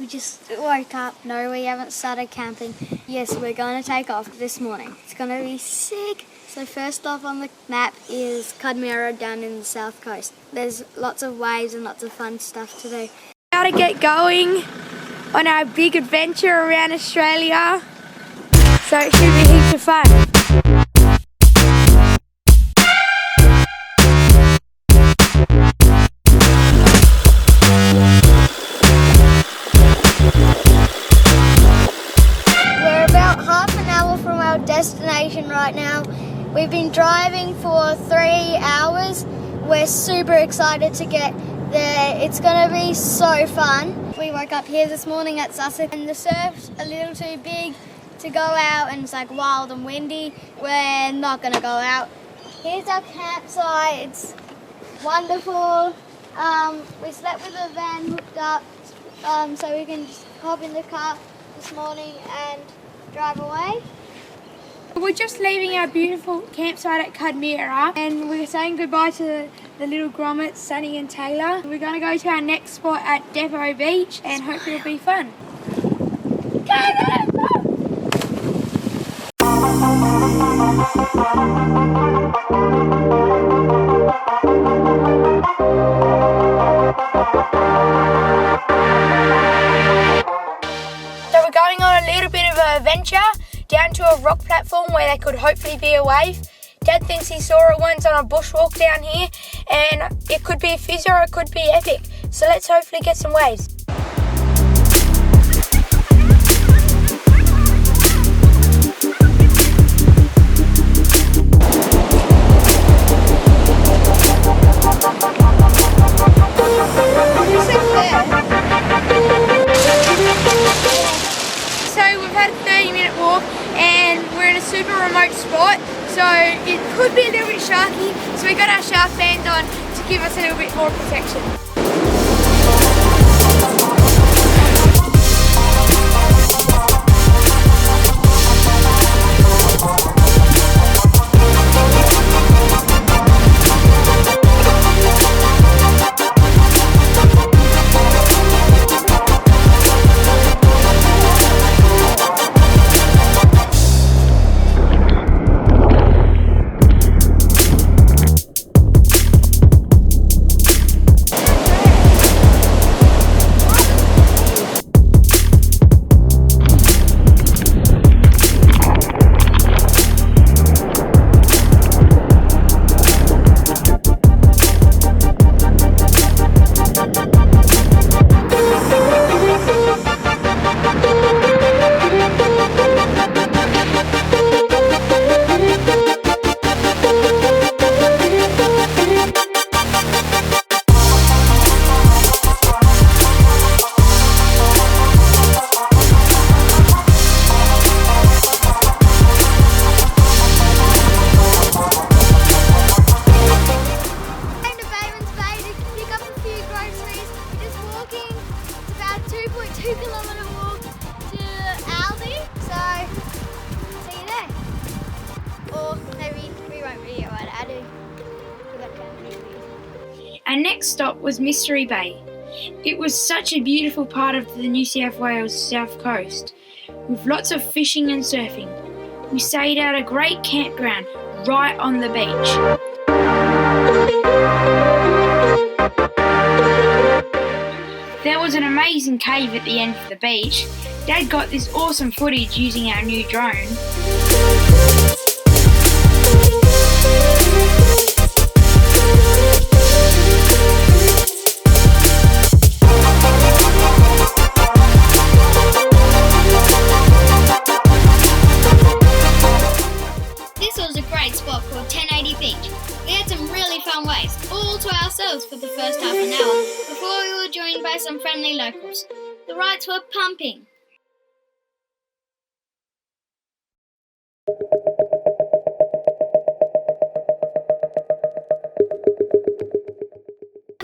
We just woke up. No, we haven't started camping. Yes, we're going to take off this morning. It's going to be sick. So first off on the map is Cuddmirrah down in the South Coast. There's lots of waves and lots of fun stuff to do. Now to get going on our big adventure around Australia. So it should be heaps of fun. We're about half an hour from our destination right now. We've been driving for 3 hours. We're super excited to get there. It's going to be so fun. We woke up here this morning at Sussex and the surf's a little too big to go out and it's like wild and windy. We're not going to go out. Here's our campsite. It's wonderful. We slept with a van hooked up so we can just hop in the car this morning and drive away. We're just leaving our beautiful campsite at Cuddmirrah and we're saying goodbye to the little grommets, Sunny and Taylor. We're going to go to our next spot at NSW Beach and hopefully it'll be fun. So we're going on a little bit of an adventure down to a rock platform where there could hopefully be a wave. Dad thinks he saw it once on a bushwalk down here and it could be a fizz or it could be epic. So let's hopefully get some waves. So we've had a 30-minute walk and we're in a super remote spot, so it could be a little bit sharky, so we got our shark bands on to give us a little bit more protection. Our next stop was Mystery Bay. It was such a beautiful part of the New South Wales South Coast, with lots of fishing and surfing. We stayed at a great campground right on the beach. There was an amazing cave at the end of the beach. Dad got this awesome footage using our new drone. Spot called 1080 Beach. We had some really fun waves, all to ourselves for the first half an hour, before we were joined by some friendly locals. The rides were pumping.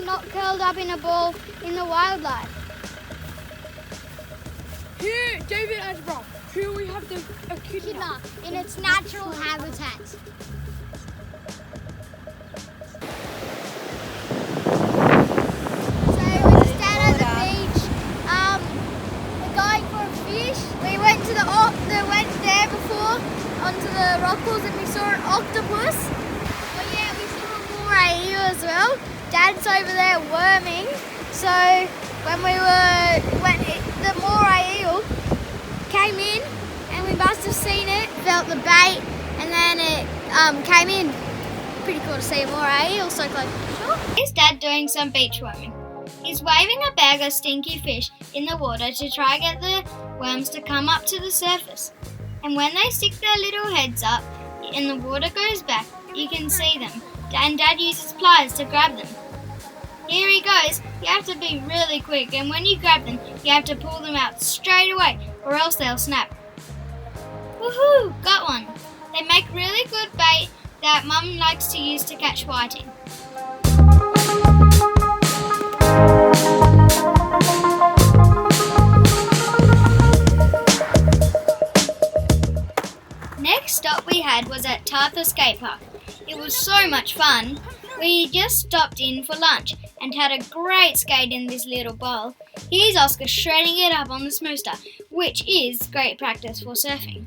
Not curled up in a ball in the wildlife. Here, David and Rob. Here we have the echidna in its natural habitat. So we stand at the beach. went there before onto the rock pools and we saw an octopus. But yeah, we saw a moray eel as well. Dad's over there worming. So when the moray eel came in and we must have seen it, felt the bait, and then it came in. Pretty cool to see a moray eel so close to the shore. Here's Dad doing some beach worming. He's waving a bag of stinky fish in the water to try to get the worms to come up to the surface. And when they stick their little heads up and the water goes back, you can see them. And Dad uses pliers to grab them. Here he goes. You have to be really quick, and when you grab them, you have to pull them out straight away or else they'll snap. Woohoo! Got one. They make really good bait that Mum likes to use to catch whiting. Next stop we had was at Tarthra skate park. It was so much fun. We just stopped in for lunch and had a great skate in this little bowl. Here's Oscar shredding it up on the smooster, which is great practice for surfing.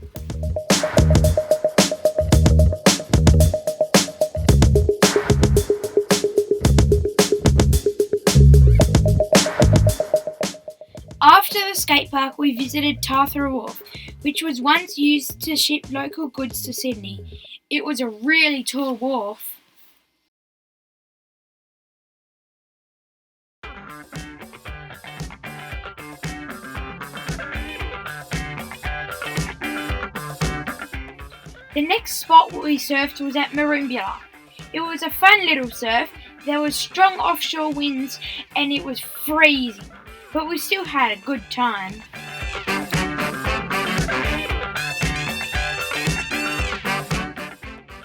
After the skate park, we visited Tarthra Wharf, which was once used to ship local goods to Sydney. It was a really tall wharf. The next spot we surfed was at Merimbula. It was a fun little surf. There was strong offshore winds and it was freezing, but we still had a good time.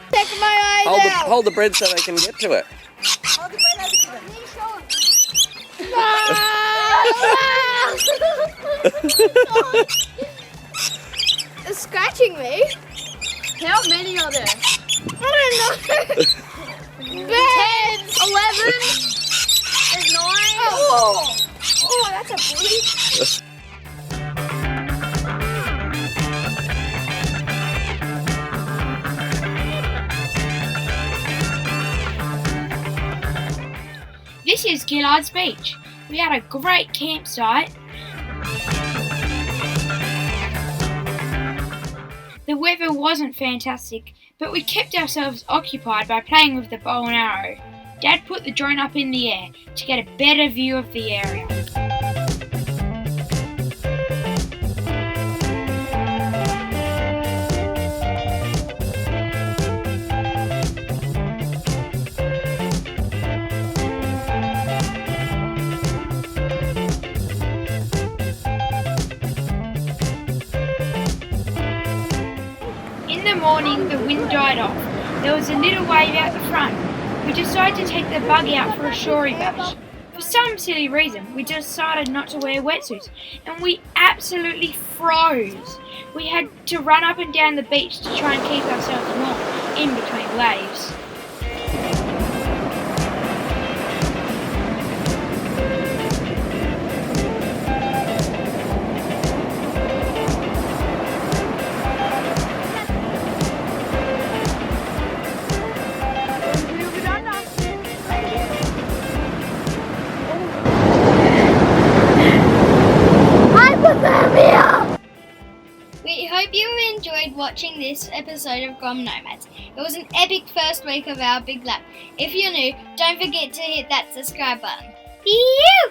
Take my eyes out. Hold the bread so they can get to it. Hold the bread over to them. It's scratching me. How many are there? I don't know. 10, 11. There's 9. Oh, that's a bully. This is Gillards Beach. We had a great campsite. The weather wasn't fantastic, but we kept ourselves occupied by playing with the bow and arrow. Dad put the drone up in the air to get a better view of the area. In the morning, the wind died off. There was a little wave out the front. We decided to take the buggy out for a shorey bash. For some silly reason, we decided not to wear wetsuits, and we absolutely froze. We had to run up and down the beach to try and keep ourselves warm in between waves. We hope you enjoyed watching this episode of Grom Nomads. It was an epic first week of our big lap. If you're new, don't forget to hit that subscribe button. Ew!